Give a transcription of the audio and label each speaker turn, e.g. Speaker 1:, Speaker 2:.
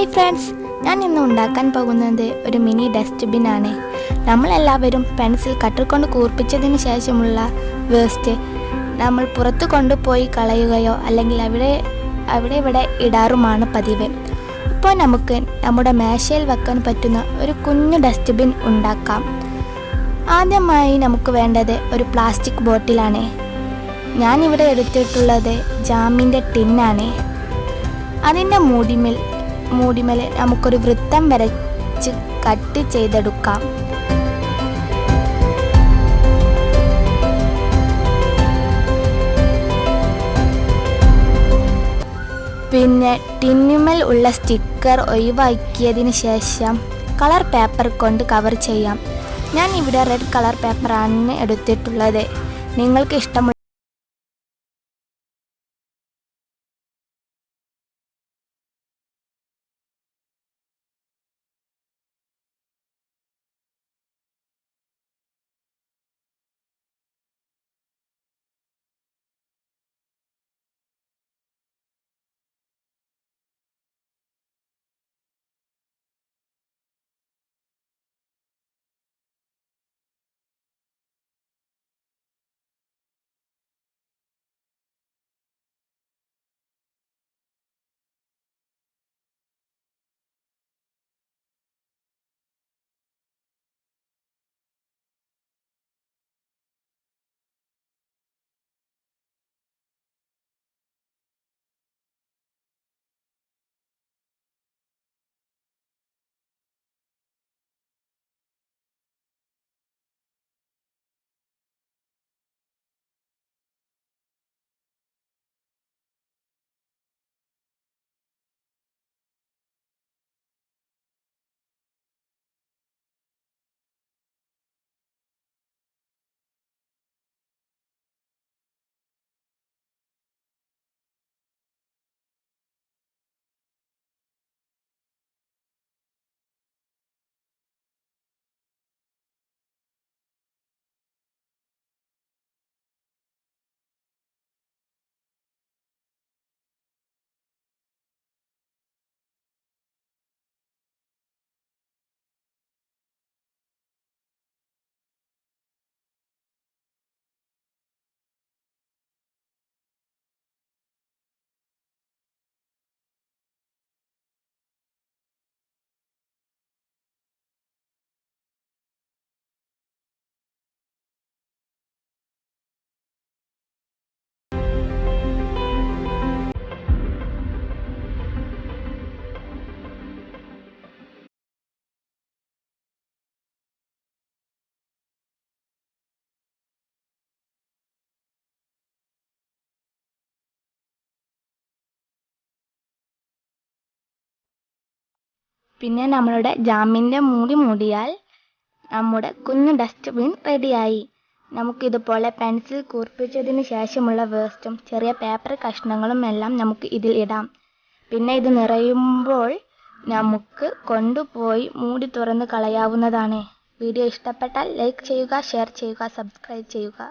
Speaker 1: Hi friends, ഞാൻ ഇന്ന് ഉണ്ടാക്കാൻ പോകുന്നത് ഒരു മിനി ഡസ്റ്റ്ബിൻ ആണ്. നമ്മളെല്ലാവരും പെൻസിൽ കട്ടർ കൊണ്ട് കൂർപ്പിച്ചതിന് ശേഷമുള്ള വേസ്റ്റ് നമ്മൾ പുറത്തു കൊണ്ടുപോയി കളയുകയോ അല്ലെങ്കിൽ ഇവിടെ ഇടാറുമാണ് പതിവ്. ഇപ്പോൾ നമുക്ക് നമ്മുടെ മേശയിൽ വെക്കാൻ പറ്റുന്ന ഒരു കുഞ്ഞു ഡസ്റ്റ്ബിൻ ഉണ്ടാക്കാം. ആദ്യമായി നമുക്ക് വേണ്ടത് ഒരു പ്ലാസ്റ്റിക് ബോട്ടിലാണ്. ഞാനിവിടെ എടുത്തിട്ടുള്ളത് ജാമിൻ്റെ ടിന്നാണ്. അതിൻ്റെ മൂടിമേൽ നമുക്കൊരു വൃത്തം വരച്ച് കട്ട് ചെയ്തെടുക്കാം. പിന്നെ ടിന്നുമേൽ ഉള്ള സ്റ്റിക്കർ ഒഴിവാക്കിയതിന് ശേഷം കളർ പേപ്പർ കൊണ്ട് കവർ ചെയ്യാം. ഞാൻ ഇവിടെ റെഡ് കളർ പേപ്പറാണ് എടുത്തിട്ടുള്ളത്. നിങ്ങൾക്ക് ഇഷ്ടമുള്ള പിന്നെ നമ്മളുടെ ജാമിൻ്റെ മൂടിയാൽ നമ്മുടെ കുഞ്ഞു ഡസ്റ്റ്ബിൻ റെഡിയായി. നമുക്കിതുപോലെ പെൻസിൽ കൂർപ്പിച്ചതിന് ശേഷമുള്ള വേസ്റ്റും ചെറിയ പേപ്പർ കഷ്ണങ്ങളും എല്ലാം നമുക്ക് ഇതിൽ ഇടാം. പിന്നെ ഇത് നിറയുമ്പോൾ നമുക്ക് കൊണ്ടുപോയി മൂടി തുറന്ന് കളയാവുന്നതാണ്. വീഡിയോ ഇഷ്ടപ്പെട്ടാൽ ലൈക്ക് ചെയ്യുക, ഷെയർ ചെയ്യുക, സബ്സ്ക്രൈബ് ചെയ്യുക.